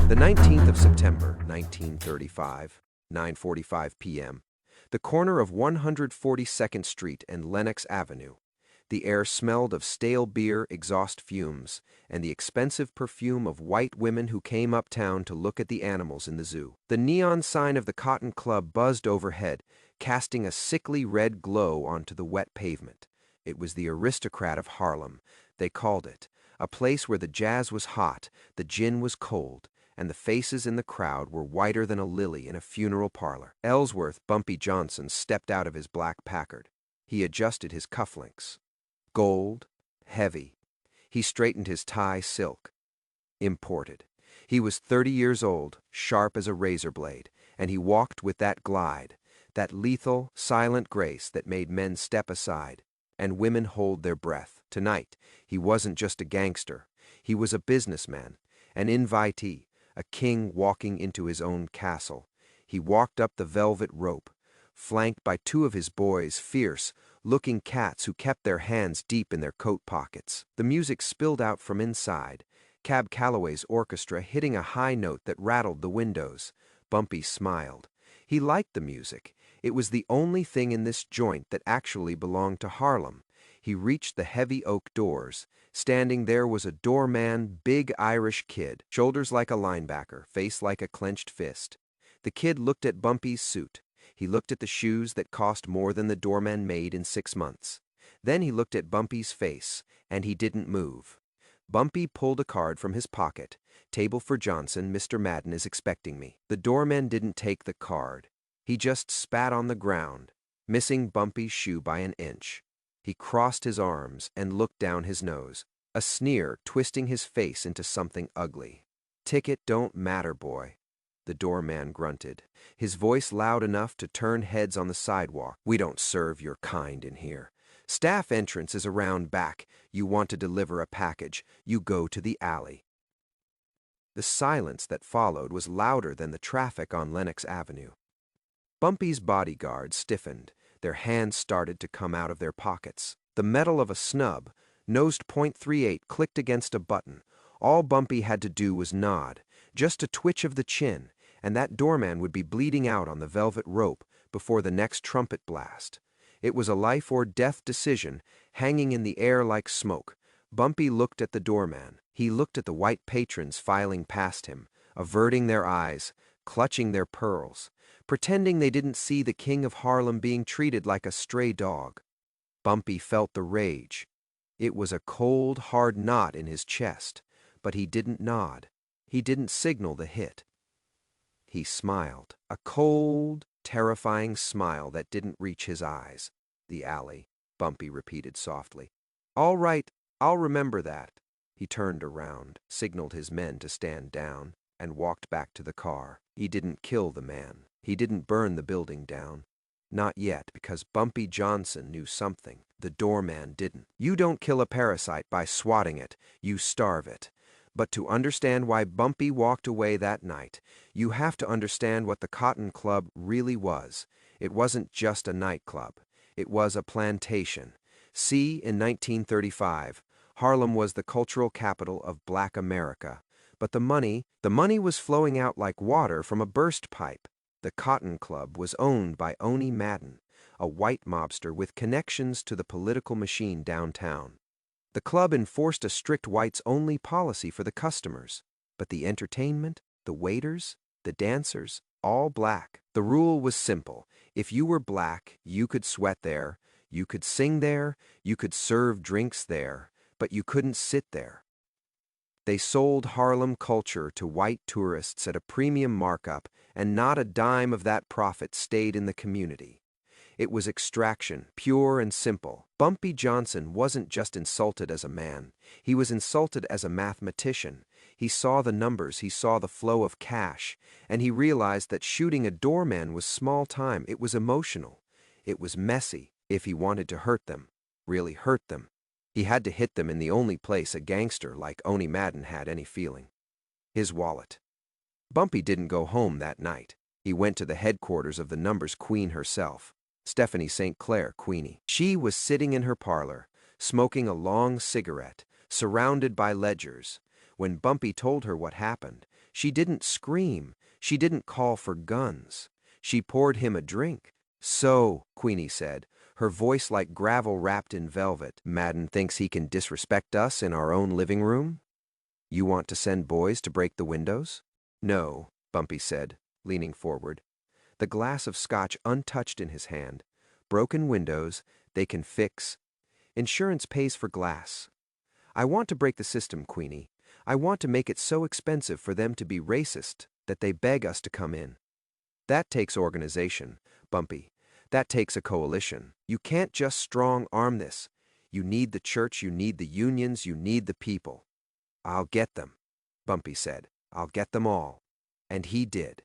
The 19th of September, 1935, 9:45 p.m. The corner of 142nd Street and Lenox Avenue. The air smelled of stale beer, exhaust fumes, and the expensive perfume of white women who came uptown to look at the animals in the zoo. The neon sign of the Cotton Club buzzed overhead, casting a sickly red glow onto the wet pavement. It was the aristocrat of Harlem, they called it, a place where the jazz was hot, the gin was cold, and the faces in the crowd were whiter than a lily in a funeral parlor. Ellsworth Bumpy Johnson stepped out of his black Packard. He adjusted his cufflinks. Gold, heavy. He straightened his tie silk. Imported. He was 30 years old, sharp as a razor blade, and he walked with that glide, that lethal, silent grace that made men step aside and women hold their breath. Tonight, he wasn't just a gangster. He was a businessman, an invitee, a king walking into his own castle. He walked up the velvet rope, flanked by two of his boys, fierce-looking cats who kept their hands deep in their coat pockets. The music spilled out from inside, Cab Calloway's orchestra hitting a high note that rattled the windows. Bumpy smiled. He liked the music. It was the only thing in this joint that actually belonged to Harlem. He reached the heavy oak doors. Standing there was a doorman, big Irish kid, shoulders like a linebacker, face like a clenched fist. The kid looked at Bumpy's suit. He looked at the shoes that cost more than the doorman made in 6 months. Then he looked at Bumpy's face, and he didn't move. Bumpy pulled a card from his pocket. "Table for Johnson, Mr. Madden is expecting me." The doorman didn't take the card. He just spat on the ground, missing Bumpy's shoe by an inch. He crossed his arms and looked down his nose, a sneer twisting his face into something ugly. "Ticket don't matter, boy," the doorman grunted, his voice loud enough to turn heads on the sidewalk. "We don't serve your kind in here. Staff entrance is around back. You want to deliver a package, you go to the alley." The silence that followed was louder than the traffic on Lenox Avenue. Bumpy's bodyguards stiffened. Their hands started to come out of their pockets. The metal of a snub, nosed .38, clicked against a button. All Bumpy had to do was nod, just a twitch of the chin, and that doorman would be bleeding out on the velvet rope before the next trumpet blast. It was a life-or-death decision, hanging in the air like smoke. Bumpy looked at the doorman. He looked at the white patrons filing past him, averting their eyes, clutching their pearls, pretending they didn't see the King of Harlem being treated like a stray dog. Bumpy felt the rage. It was a cold, hard knot in his chest, but he didn't nod. He didn't signal the hit. He smiled, a cold, terrifying smile that didn't reach his eyes. "The alley," Bumpy repeated softly. "All right, I'll remember that." He turned around, signaled his men to stand down, and walked back to the car. He didn't kill the man. He didn't burn the building down. Not yet, because Bumpy Johnson knew something the doorman didn't. You don't kill a parasite by swatting it, you starve it. But to understand why Bumpy walked away that night, you have to understand what the Cotton Club really was. It wasn't just a nightclub. It was a plantation. See, in 1935, Harlem was the cultural capital of Black America. But the money was flowing out like water from a burst pipe. The Cotton Club was owned by Oni Madden, a white mobster with connections to the political machine downtown. The club enforced a strict whites-only policy for the customers, but the entertainment, the waiters, the dancers, all black. The rule was simple. If you were black, you could sweat there, you could sing there, you could serve drinks there, but you couldn't sit there. They sold Harlem culture to white tourists at a premium markup, and not a dime of that profit stayed in the community. It was extraction, pure and simple. Bumpy Johnson wasn't just insulted as a man. He was insulted as a mathematician. He saw the numbers, he saw the flow of cash, and he realized that shooting a doorman was small time. It was emotional. It was messy. If he wanted to hurt them, really hurt them, he had to hit them in the only place a gangster like Oni Madden had any feeling. His wallet. Bumpy didn't go home that night. He went to the headquarters of the numbers queen herself, Stephanie St. Clair Queenie. She was sitting in her parlor, smoking a long cigarette, surrounded by ledgers. When Bumpy told her what happened, She didn't scream. She didn't call for guns. She poured him a drink. "So," Queenie said, her voice like gravel wrapped in velvet, "Madden thinks he can disrespect us in our own living room? You want to send boys to break the windows?" "No," Bumpy said, leaning forward, the glass of scotch untouched in his hand. "Broken windows, they can fix. Insurance pays for glass. I want to break the system, Queenie. I want to make it so expensive for them to be racist that they beg us to come in. That takes organization, Bumpy. That takes a coalition. You can't just strong-arm this. You need the church, you need the unions, you need the people." "I'll get them," Bumpy said. "I'll get them all." And he did.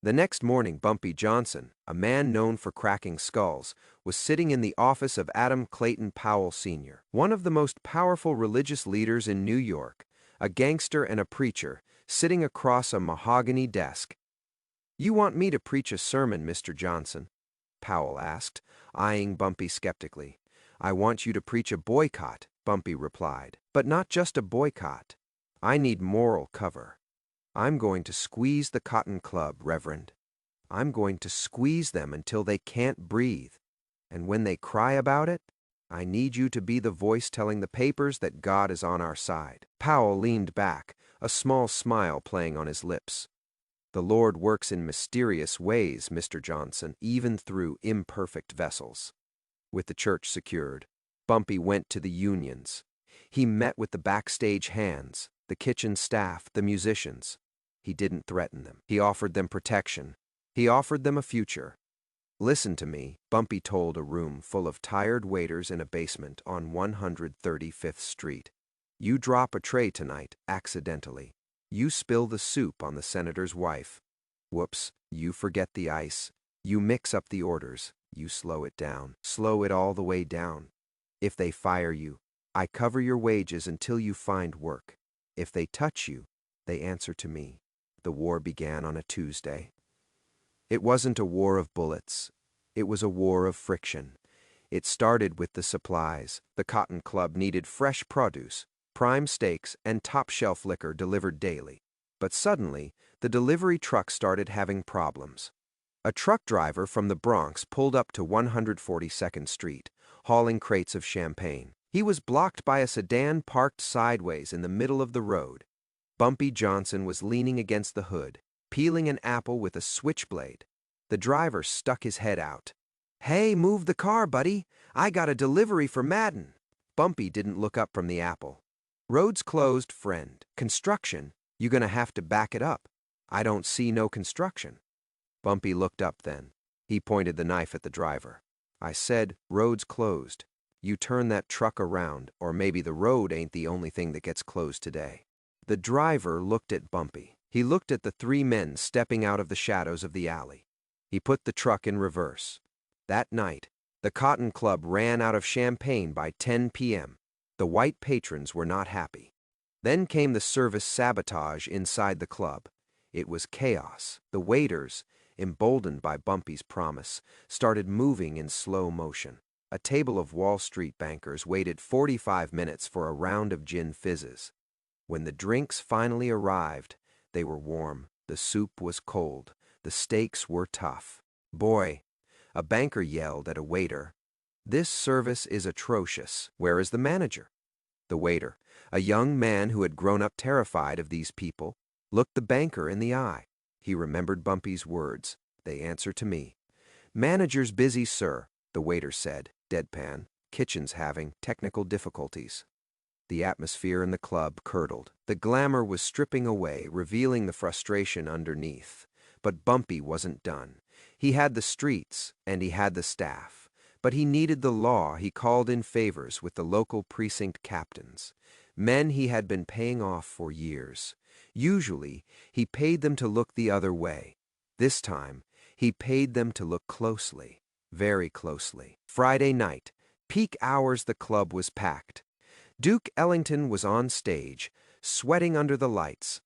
The next morning, Bumpy Johnson, a man known for cracking skulls, was sitting in the office of Adam Clayton Powell Sr., one of the most powerful religious leaders in New York, a gangster and a preacher, sitting across a mahogany desk. "You want me to preach a sermon, Mr. Johnson?" Powell asked, eyeing Bumpy skeptically. "I want you to preach a boycott," Bumpy replied. "But not just a boycott. I need moral cover. I'm going to squeeze the Cotton Club, Reverend. I'm going to squeeze them until they can't breathe. And when they cry about it, I need you to be the voice telling the papers that God is on our side." Powell leaned back, a small smile playing on his lips. "The Lord works in mysterious ways, Mr. Johnson, even through imperfect vessels." With the church secured, Bumpy went to the unions. He met with the backstage hands, the kitchen staff, the musicians. He didn't threaten them. He offered them protection. He offered them a future. "Listen to me," Bumpy told a room full of tired waiters in a basement on 135th Street. "You drop a tray tonight, accidentally. You spill the soup on the senator's wife. Whoops, you forget the ice. You mix up the orders. You slow it down. Slow it all the way down. If they fire you, I cover your wages until you find work. If they touch you, they answer to me." The war began on a Tuesday. It wasn't a war of bullets. It was a war of friction. It started with the supplies. The Cotton Club needed fresh produce, prime steaks, and top-shelf liquor delivered daily. But suddenly, the delivery truck started having problems. A truck driver from the Bronx pulled up to 142nd Street, hauling crates of champagne. He was blocked by a sedan parked sideways in the middle of the road. Bumpy Johnson was leaning against the hood, peeling an apple with a switchblade. The driver stuck his head out. "Hey, move the car, buddy. I got a delivery for Madden." Bumpy didn't look up from the apple. "Road's closed, friend. Construction? You gonna have to back it up. I don't see no construction." Bumpy looked up then. He pointed the knife at the driver. "I said, road's closed. You turn that truck around, or maybe the road ain't the only thing that gets closed today." The driver looked at Bumpy. He looked at the three men stepping out of the shadows of the alley. He put the truck in reverse. That night, the Cotton Club ran out of champagne by 10 p.m. The white patrons were not happy. Then came the service sabotage inside the club. It was chaos. The waiters, emboldened by Bumpy's promise, started moving in slow motion. A table of Wall Street bankers waited 45 minutes for a round of gin fizzes. When the drinks finally arrived, they were warm, the soup was cold, the steaks were tough. "Boy," a banker yelled at a waiter, "this service is atrocious. Where is the manager?" The waiter, a young man who had grown up terrified of these people, looked the banker in the eye. He remembered Bumpy's words. "They answer to me." "Manager's busy, sir," the waiter said, deadpan. "Kitchen's having technical difficulties." The atmosphere in the club curdled. The glamour was stripping away, revealing the frustration underneath. But Bumpy wasn't done. He had the streets, and he had the staff. But he needed the law. He called in favors with the local precinct captains, men he had been paying off for years. Usually, he paid them to look the other way. This time, he paid them to look closely, very closely. Friday night, peak hours, the club was packed. Duke Ellington was on stage, sweating under the lights.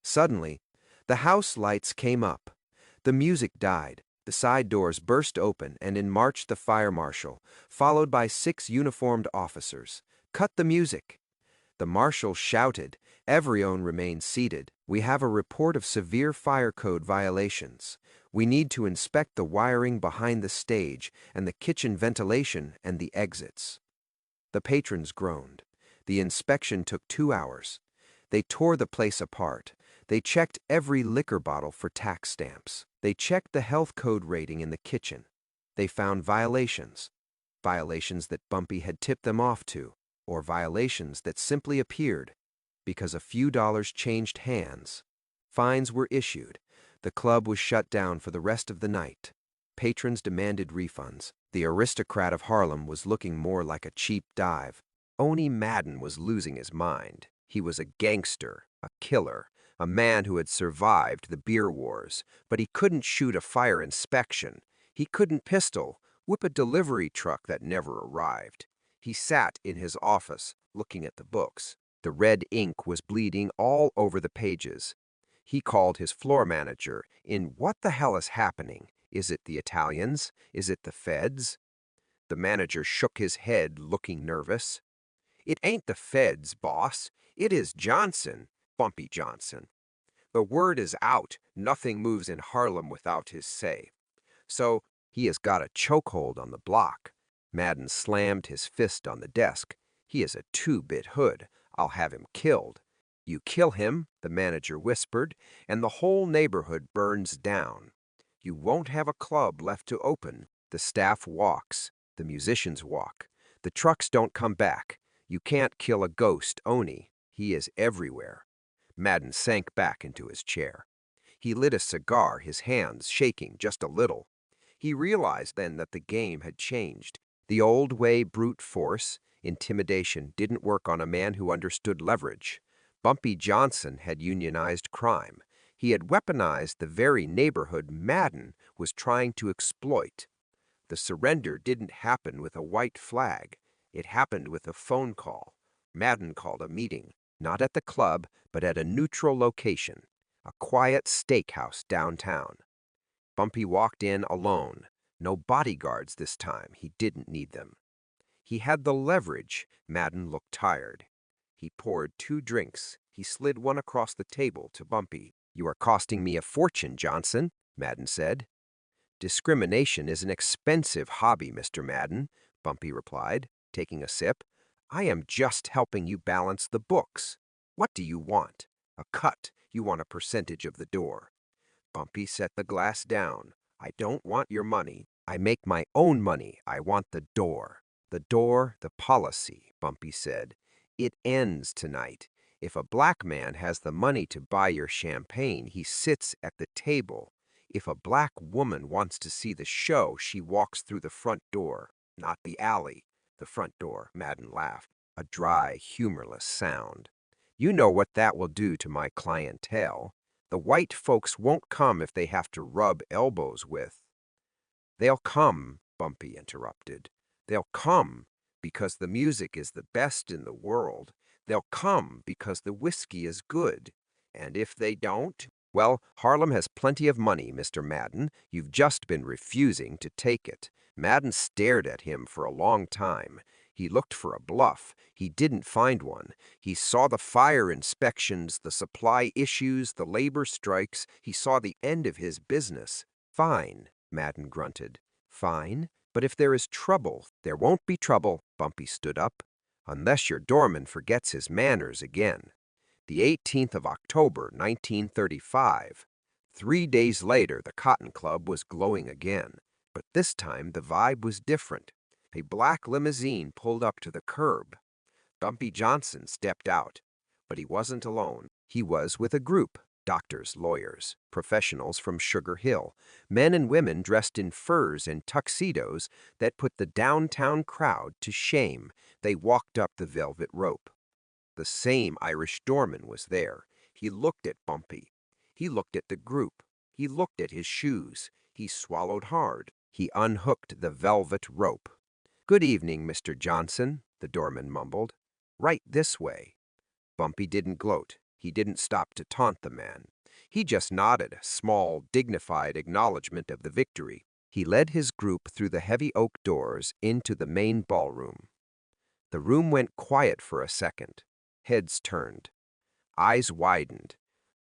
Suddenly, the house lights came up. The music died. The side doors burst open, and in marched the fire marshal, followed by 6 uniformed officers. "Cut the music!" The marshal shouted. Everyone remained seated. We have a report of severe fire code violations. We need to inspect the wiring behind the stage and the kitchen ventilation and the exits." The patrons groaned. The inspection took 2 hours. They tore the place apart. They checked every liquor bottle for tax stamps. They checked the health code rating in the kitchen. They found violations. Violations that Bumpy had tipped them off to, or violations that simply appeared because a few dollars changed hands. Fines were issued. The club was shut down for the rest of the night. Patrons demanded refunds. The aristocrat of Harlem was looking more like a cheap dive. Only Madden was losing his mind. He was a gangster, a killer, a man who had survived the beer wars, but he couldn't shoot a fire inspection. He couldn't whip a delivery truck that never arrived. He sat in his office, looking at the books. The red ink was bleeding all over the pages. He called his floor manager. "What the hell is happening? Is it the Italians? Is it the feds?" The manager shook his head, looking nervous. "It ain't the feds, boss. It is Johnson, Bumpy Johnson. The word is out. Nothing moves in Harlem without his say. So he has got a chokehold on the block." Madden slammed his fist on the desk. "He is a two-bit hood. I'll have him killed." "You kill him," the manager whispered, "and the whole neighborhood burns down. You won't have a club left to open. The staff walks. The musicians walk. The trucks don't come back. You can't kill a ghost, Oni. He is everywhere." Madden sank back into his chair. He lit a cigar, his hands shaking just a little. He realized then that the game had changed. The old way brute force, intimidation, didn't work on a man who understood leverage. Bumpy Johnson had unionized crime. He had weaponized the very neighborhood Madden was trying to exploit. The surrender didn't happen with a white flag. It happened with a phone call. Madden called a meeting, not at the club, but at a neutral location, a quiet steakhouse downtown. Bumpy walked in alone. No bodyguards this time. He didn't need them. He had the leverage. Madden looked tired. He poured 2 drinks. He slid one across the table to Bumpy. "You are costing me a fortune, Johnson," Madden said. "Discrimination is an expensive hobby, Mr. Madden," Bumpy replied, taking a sip. "I am just helping you balance the books. What do you want? A cut. You want a percentage of the door." Bumpy set the glass down. "I don't want your money. I make my own money. I want the door." "The door, the policy," Bumpy said. "It ends tonight. If a black man has the money to buy your champagne, he sits at the table. If a black woman wants to see the show, she walks through the front door, not the alley." "The front door," Madden laughed, a dry, humorless sound. "You know what that will do to my clientele. The white folks won't come if they have to rub elbows with." "They'll come," Bumpy interrupted. "They'll come because the music is the best in the world. They'll come because the whiskey is good. And if they don't, well, Harlem has plenty of money, Mr. Madden. You've just been refusing to take it." Madden stared at him for a long time. He looked for a bluff. He didn't find one. He saw the fire inspections, the supply issues, the labor strikes. He saw the end of his business. "Fine," Madden grunted. "Fine, but if there is trouble—" "There won't be trouble," Bumpy stood up, "unless your doorman forgets his manners again." The 18th of October, 1935. 3 days later, the Cotton Club was glowing again. But this time, the vibe was different. A black limousine pulled up to the curb. Bumpy Johnson stepped out. But he wasn't alone. He was with a group. Doctors, lawyers, professionals from Sugar Hill, men and women dressed in furs and tuxedos that put the downtown crowd to shame. They walked up the velvet rope. The same Irish doorman was there. He looked at Bumpy. He looked at the group. He looked at his shoes. He swallowed hard. He unhooked the velvet rope. "Good evening, Mr. Johnson," the doorman mumbled. "Right this way." Bumpy didn't gloat. He didn't stop to taunt the man. He just nodded, a small, dignified acknowledgement of the victory. He led his group through the heavy oak doors into the main ballroom. The room went quiet for a second. Heads turned. Eyes widened.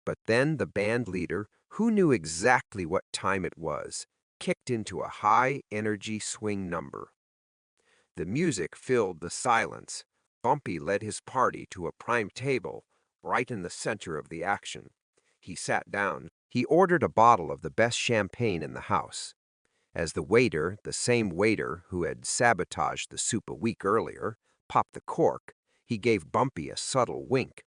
But then the band leader, who knew exactly what time it was, kicked into a high-energy swing number. The music filled the silence. Bumpy led his party to a prime table, right in the center of the action. He sat down. He ordered a bottle of the best champagne in the house. As the waiter, the same waiter who had sabotaged the soup a week earlier, popped the cork, he gave Bumpy a subtle wink.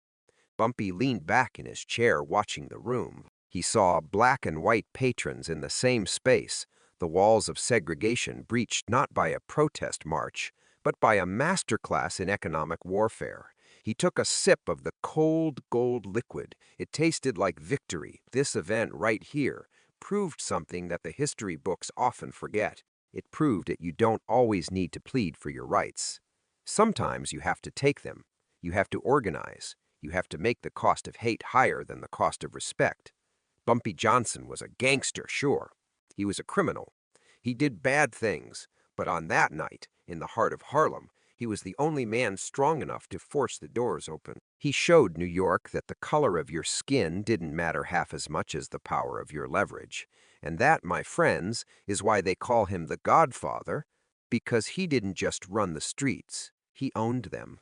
Bumpy leaned back in his chair watching the room. He saw black and white patrons in the same space, the walls of segregation breached not by a protest march, but by a masterclass in economic warfare. He took a sip of the cold gold liquid. It tasted like victory. This event right here proved something that the history books often forget. It proved that you don't always need to plead for your rights. Sometimes you have to take them. You have to organize. You have to make the cost of hate higher than the cost of respect. Bumpy Johnson was a gangster, sure. He was a criminal. He did bad things, but on that night, in the heart of Harlem, he was the only man strong enough to force the doors open. He showed New York that the color of your skin didn't matter half as much as the power of your leverage. And that, my friends, is why they call him the Godfather, because he didn't just run the streets, he owned them.